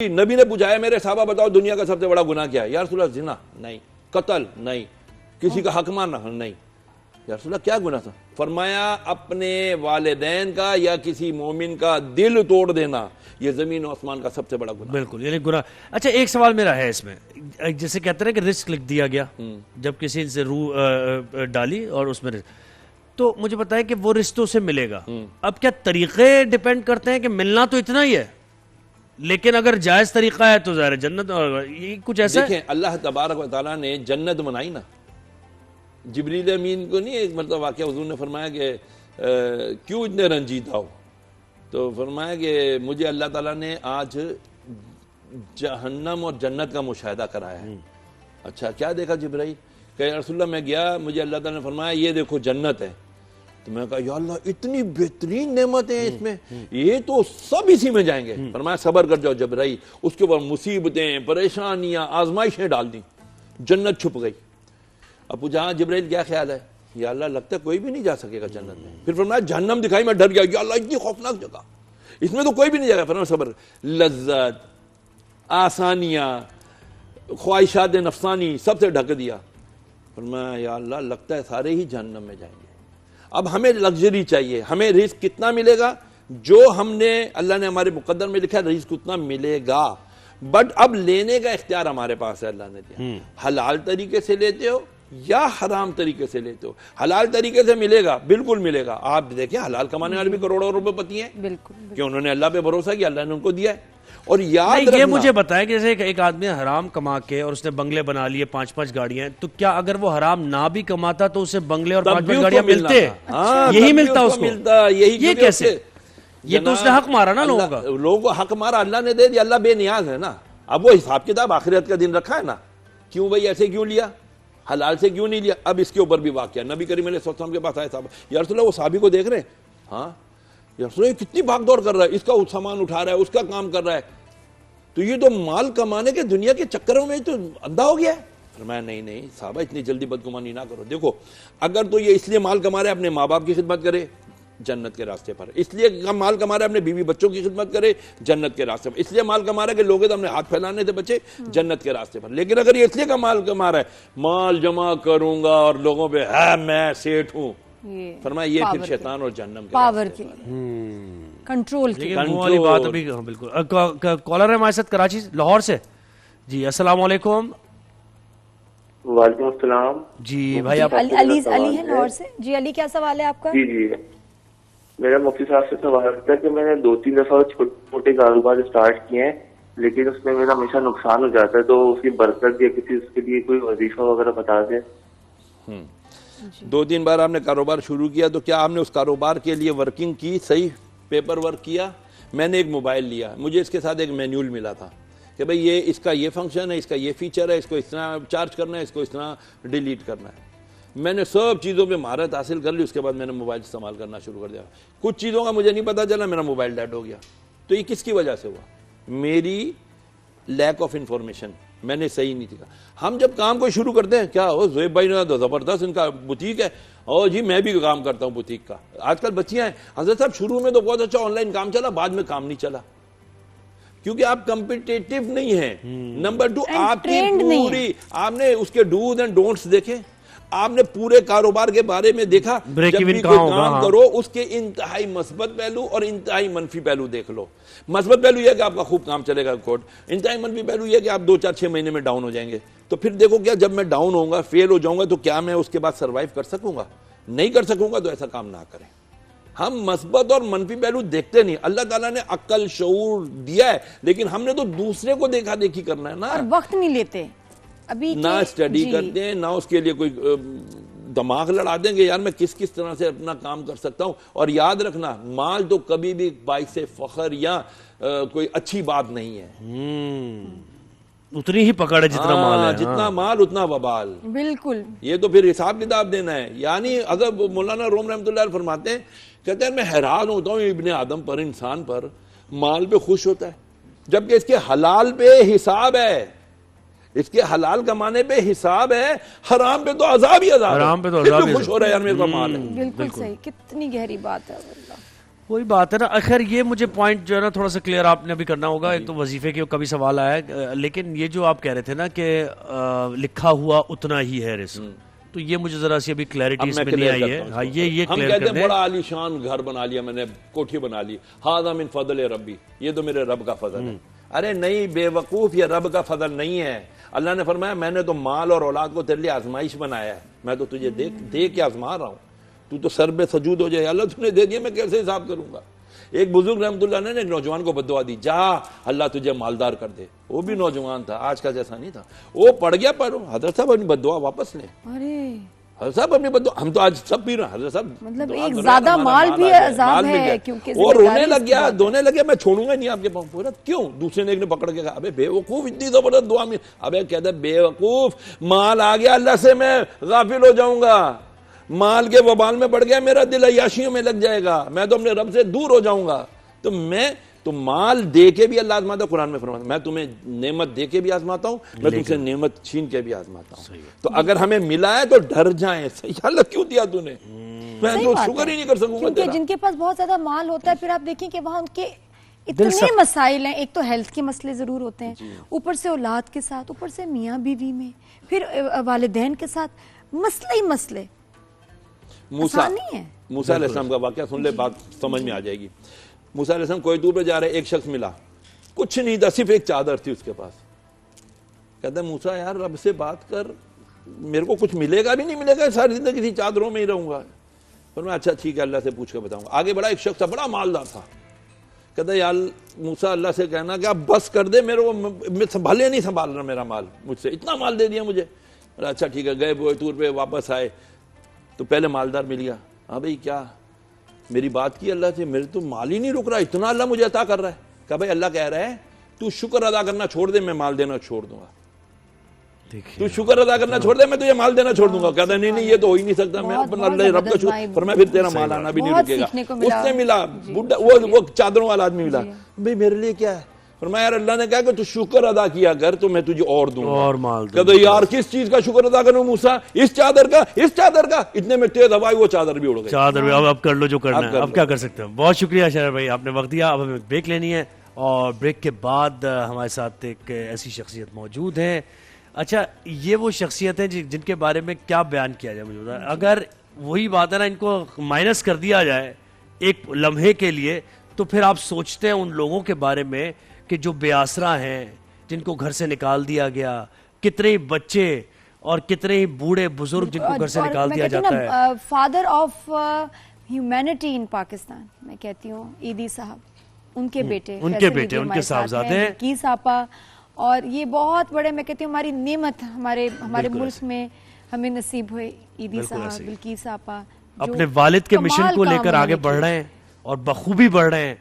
نبی نے پوچھا ہے میرے صحابہ بتاؤ دنیا کا سب سے بڑا گناہ کیا ہے؟ یا رسول اللہ زنا نہیں، قتل نہیں، کسی کا حق مارنا نہیں۔ یا رسول اللہ کیا گناہ تھا؟ فرمایا اپنے والدین کا یا کسی مومن کا دل توڑ دینا، یہ زمین و آسمان کا سب سے بڑا گناہ۔ بالکل، یعنی گناہ۔ اچھا ایک سوال میرا ہے اس میں، جیسے کہتے ہیں کہ رزق لکھ دیا گیا جب کسی سے روح ڈالی اور اس میں رزق، تو مجھے بتائیں کہ وہ رزق تو اسے ملے گا۔ اب کیا طریقے ڈیپینڈ کرتے ہیں کہ ملنا تو اتنا ہی ہے لیکن اگر جائز طریقہ ہے تو ظاہر جنت، اور یہ کچھ ایسا ہے؟ دیکھیں اللہ تبارک و تعالیٰ نے جنت بنائی نا، جبریل امین کو نہیں ایک مرتبہ واقعہ حضور نے فرمایا کہ کیوں اتنے رنجیدہ ہو؟ تو فرمایا کہ مجھے اللہ تعالیٰ نے آج جہنم اور جنت کا مشاہدہ کرایا ہے۔ اچھا کیا دیکھا جبرائیل؟ کہ رسول اللہ میں گیا، مجھے اللہ تعالیٰ نے فرمایا یہ دیکھو جنت ہے۔ تو میں نے کہا یا اللہ اتنی بہترین نعمت ہے اس میں، یہ تو سب اسی میں جائیں گے۔ فرمایا صبر کر جاؤ جبرائیل، اس کے اوپر مصیبتیں، پریشانیاں، آزمائشیں ڈال دیں، جنت چھپ گئی۔ اب پوچھا جبرائیل کیا خیال ہے؟ یا اللہ لگتا ہے کوئی بھی نہیں جا سکے گا جنت میں۔ پھر فرمایا جہنم دکھائی، میں ڈر گیا، یا اللہ اتنی خوفناک جگہ، اس میں تو کوئی بھی نہیں جائے گا۔ فرمایا صبر، لذت، آسانیاں، خواہشات نفسانی سب سے ڈھک دیا۔ فرمایا یا اللہ لگتا ہے سارے ہی جہنم میں جائیں گے۔ اب ہمیں لگژری چاہیے، ہمیں رزق کتنا ملے گا؟ جو ہم نے اللہ نے ہمارے مقدر میں لکھا ہے رزق اتنا ملے گا، بٹ اب لینے کا اختیار ہمارے پاس ہے، اللہ نے دیا۔ حلال طریقے سے لیتے ہو یا حرام طریقے سے لیتے ہو؟ حلال طریقے سے ملے گا، بالکل ملے گا۔ آپ دیکھیں حلال کمانے والے بھی کروڑوں روپے پتی ہیں، بالکل کہ انہوں نے اللہ پہ بھروسہ کیا، اللہ نے ان کو دیا ہے۔ اور یاد یہ رکھنا، مجھے بتائیں کہ جیسے ایک آدمی حرام کما کے اور اس نے بنگلے بنا لیے، 5 گاڑیاں ہیں، تو کیا اگر وہ حرام نہ بھی کماتا تو اسے بنگلے اور 5 گاڑیاں ملتے؟ یہی ملتا اس کو؟ یہ کیسے؟ یہ تو اس نے حق مارا نا لوگوں کا۔ لوگوں کو حق مارا، اللہ نے دے دیا، اللہ بے نیاز ہے نا۔ اب وہ حساب کتاب آخرت کا دن رکھا ہے نا، کیوں بھائی ایسے کیوں لیا، حلال سے کیوں نہیں لیا؟ اب اس کے اوپر بھی واقعہ نبی کریم علیہ السلام کے پاس آئے صاحب، یا رسول اللہ وہ صحابی کو دیکھ رہے ہیں، ہاں یا رسول اللہ کتنی بھاگ دوڑ کر رہا ہے، اس کا سامان اٹھا رہا ہے، اس کا کام کر رہا ہے، تو یہ تو مال کمانے کے دنیا کے چکروں میں تو اندھا ہو گیا ہے۔ فرمایا نہیں صحابہ اتنی جلدی بدگمانی نہ کرو، دیکھو اگر تو یہ اس لیے مال کما رہا ہے اپنے ماں باپ کی خدمت کرے جنت کے راستے پر، اس لیے مال کما رہا ہے اپنے بیوی بچوں کی خدمت کرے جنت کے راستے پر، اس لیے مال کما رہا ہے کہ لوگ اپنے ہاتھ پھیلانے سے بچے جنت کے راستے پر۔ لیکن اگر یہ اس لیے کا مال کما رہا ہے مال جمع کروں گا اور لوگوں پہ ہے میں سیٹھ ہوں، فرمایا یہ پھر شیطان اور جہنم کے پاور کی کنٹرول کی۔ لیکن وہ والی بات ابھی بالکل۔ کالر ہے ہمارے ساتھ کراچی لاہور سے، جی السلام علیکم۔ وعلیکم السلام۔ جی بھائی آپ علی ہے لاہور سے، جی علی کیا سوال ہے آپ کا؟ جی میرا مفتی صاحب سے سوال تھا کہ میں نے 2-3 دفعہ چھوٹے موٹے کاروبار اسٹارٹ کیے ہیں لیکن اس میں میرا ہمیشہ نقصان ہو جاتا ہے، تو اس کی برکت یا کسی اس کے لیے کوئی وظیفہ وغیرہ بتا دیں۔ 2-3 بار آپ نے کاروبار شروع کیا تو کیا آپ نے اس کاروبار کے لیے ورکنگ کی، صحیح پیپر ورک کیا؟ میں نے ایک موبائل لیا، مجھے اس کے ساتھ ایک مینیول ملا تھا کہ بھئی یہ اس کا یہ فنکشن ہے، اس کا یہ فیچر ہے، اس کو اس طرح چارج کرنا ہے، اس کو اس طرح ڈیلیٹ کرنا ہے۔ میں نے سب چیزوں پہ مہارت حاصل کر لی، اس کے بعد میں نے موبائل استعمال کرنا شروع کر دیا۔ کچھ چیزوں کا مجھے نہیں پتا چلا، میرا موبائل ڈیڈ ہو گیا۔ تو یہ کس کی وجہ سے ہوا؟ میری لیک آف انفارمیشن، میں نے صحیح نہیں سیکھا۔ ہم جب کام کو شروع کرتے ہیں، کیا ہو زویب بھائی نے تو زبردست ان کا بوتیک ہے، اور جی میں بھی کام کرتا ہوں بوتیک کا۔ آج کل بچیاں ہیں، حضرت صاحب شروع میں تو بہت اچھا آن لائن کام چلا، بعد میں کام نہیں چلا کیونکہ آپ کمپیٹیٹو نہیں ہیں۔ نمبر 2 آپ کی پوری، آپ نے اس کے ڈوز اینڈ ڈونٹس دیکھے، آپ نے پورے کاروبار کے بارے میں دیکھا، جب بھی کوئی کام کرو اس کے انتہائی مثبت پہلو اور انتہائی منفی پہلو دیکھ لو۔ مثبت پہلو یہ کہ آپ کا خوب کام چلے گا کوڈ، انتہائی منفی پہلو یہ کہ آپ 2-4-6 مہینے میں ڈاؤن ہو جائیں گے۔ تو پھر دیکھو کیا جب میں ڈاؤن ہوں گا، فیل ہو جاؤں گا، تو کیا میں اس کے بعد سروائیو کر سکوں گا؟ نہیں کر سکوں گا، تو ایسا کام نہ کریں۔ ہم مثبت اور منفی پہلو دیکھتے نہیں، اللہ تعالیٰ نے عقل شعور دیا ہے لیکن ہم نے تو دوسرے کو دیکھا دیکھی کرنا ہے نا، اور وقت نہیں لیتے ابھی، نہ اسٹڈی کرتے ہیں، نہ اس کے لیے کوئی دماغ لڑا دیں گے یار میں کس طرح سے اپنا کام کر سکتا ہوں۔ اور یاد رکھنا مال تو کبھی بھی باعث فخر یا کوئی اچھی بات نہیں ہے، اتنی ہی پکڑ ہے جتنا مال ہے، جتنا مال اتنا وبال۔ بالکل، یہ تو پھر حساب کتاب دینا ہے۔ یعنی حضرت مولانا روم رحمۃ اللہ علیہ فرماتے ہیں، کہتے ہیں میں حیران ہوتا ہوں ابن آدم پر، انسان پر مال پہ خوش ہوتا ہے جبکہ اس کے حلال پہ حساب ہے، اس کے حلال کمانے پہ حساب ہے، حرام پہ تو عذاب ہی عذاب ہے، حرام پہ تو عذاب ہی خوش ہو رہا ہے یار میرے پاس مال ہے۔ بالکل صحیح، کتنی گہری بات ہے۔ وہی بات ہے نا. خیر یہ مجھے پوائنٹ جو ہے نا تھوڑا سا کلیئر آپ نے بھی کرنا ہوگا. ایک تو وظیفے کے کبھی سوال آیا ہے, لیکن یہ جو آپ کہہ رہے تھے نا کہ لکھا ہوا اتنا ہی ہے رزق, تو یہ مجھے ذرا سی ابھی کلیئرٹی اس میں نہیں آئی ہے. ہاں یہ ہم کلیئر کہتے کر ہیں دیں. بڑا عالی شان گھر بنا لیا میں نے, کوٹھی بنا لی, ھذا من فضل ربی, یہ تو میرے رب کا فضل ہے. ارے نہیں بے وقوف, یہ رب کا فضل نہیں ہے. اللہ نے فرمایا میں نے تو مال اور اولاد کو تیرے لیے آزمائش بنایا ہے, میں تو تجھے دے کے آزما رہا ہوں, تو سر بے سجود ہو جائے, اللہ تو نے دے دیا میں کیسے حساب کروں گا. ایک بزرگ رحمت اللہ نے ایک نوجوان کو بد دعا دی, جا اللہ تجھے مالدار کر دے. وہ بھی نوجوان تھا, آج کا جیسا نہیں تھا. وہ پڑ گیا, پر حضرت صاحب اپنی بد دعا واپس لیں. حضرت صاحب اپنی بد دعا, ہم تو آج سب پی رہے ہیں حضرت صاحب, مطلب ایک زیادہ مال بھی عذاب ہے کیونکہ اور رونے لگ گیا, دونے لگے, میں چھوڑوں گا نہیں آپ کے پاؤں. پورا کیوں؟ دوسرے نے ایک نے پکڑ کے کہا, ابے بے وقوف اتنی زبردست دعا میں, ابے کہتا ہے بے وقوف, مال آ گیا اللہ سے میں غافل ہو جاؤں گا, مال کے وبال میں پڑ گیا, میرا دل عیاشیوں میں لگ جائے گا, میں تو اپنے رب سے دور ہو جاؤں گا. تو مال دے کے بھی اللہ آزماتا ہے. قرآن میں فرماتا ہے میں تمہیں نعمت دے کے بھی آزماتا ہوں, میں تم سے نعمت چھین کے بھی آزماتا ہوں. تو اگر ہمیں ملا ہے تو ڈر جائیں, اللہ کیوں دیا تو نے, میں تو شکر ہی نہیں کر سکوں گا تیرا. جن کے پاس بہت زیادہ مال ہوتا ہے پھر آپ دیکھیں کہ وہاں ان کے اتنے مسائل ہیں. ایک تو ہیلتھ کے مسئلے ضرور ہوتے ہیں, اوپر سے اولاد کے ساتھ, اوپر سے میاں بیوی میں, پھر والدین کے ساتھ مسئلے ہی مسئلے. موسیٰ علیہ السلام کا واقعہ سن لے, بات سمجھ میں آ جائے گی. موسیٰ علیہ السلام کوئی دور پہ جا رہے, ایک شخص ملا, کچھ نہیں تھا, صرف ایک چادر تھی اس کے پاس. کہتا ہے موسیٰ یار رب سے بات کر, میرے کو کچھ ملے گا بھی نہیں ملے گا, ساری زندگی کسی چادروں میں ہی رہوں گا. پر میں اچھا ٹھیک ہے اللہ سے پوچھ کے بتاؤں گا. آگے بڑا ایک شخص تھا, بڑا مالدار تھا. کہتا ہے یار موسیٰ اللہ سے کہنا کہ آپ بس کر دے, میرے کو میں سنبھالے نہیں سنبھال رہا میرا مال, مجھ سے اتنا مال دے دیا مجھے. اچھا ٹھیک ہے, گئے وہ ٹور پہ, واپس آئے تو پہلے مالدار مل گیا. ہاں بھائی کیا میری بات کی اللہ سے, میرے تو مال ہی نہیں رک رہا, اتنا اللہ مجھے عطا کر رہا ہے. کہا بھائی اللہ کہہ رہا ہے تو شکر ادا کرنا چھوڑ دے, میں مال دینا چھوڑ دوں گا. تو شکر ادا کرنا چھوڑ دے, میں تجھے مال دینا چھوڑ دوں گا. کہتا نہیں یہ تو ہو ہی نہیں سکتا, میں اپنا اللہ رب کا شکر, فرمایا پھر تیرا مال آنا بھی نہیں رکے گا. اس نے ملا وہ چادروں والا آدمی ملا, بھائی میرے لیے کیا ہے, فرمایا یار اللہ نے کہا کہ تو شکر ادا کیا کر تو میں تجھے اور دوں گا. اور مال کہتا یار کس چیز کا شکر ادا کروں موسیٰ, اس چادر کا. اتنے میں تیز ہوائی وہ چادر بھی اڑ گئی. چادر بھی اب کر لو جو کرنا ہے, اب کیا کر سکتے ہیں. بہت شکریہ شہر بھائی, آپ نے وقت دیا. اب ہمیں بریک لینی ہے, اور بریک کے بعد ہمارے ساتھ ایک ایسی شخصیت موجود ہے. اچھا یہ وہ شخصیت ہے جن کے بارے میں کیا بیان کیا جائے مجھے بتا. اگر وہی بات ہے نا, ان کو مائنس کر دیا جائے ایک لمحے کے لیے, تو پھر آپ سوچتے ہیں ان لوگوں کے بارے میں کہ جو بے آسرا ہیں, جن کو گھر سے نکال دیا گیا, کتنے بچے اور کتنے بوڑھے بزرگ جن کو گھر سے نکال دیا جاتا ہے. Father of humanity in Pakistan میں کہتی ہوں ایدی صاحب, ان کے بیٹے, ان کے صاحبزادے ہیں بلقیس آپا, اور یہ بہت بڑے میں کہتی ہوں ہماری نعمت ہمارے ملک میں ہمیں نصیب ہوئے. ایدی صاحب, بلقیس آپا اپنے والد کے مشن کو لے کر آگے بڑھ رہے ہیں اور بخوبی بڑھ رہے ہیں.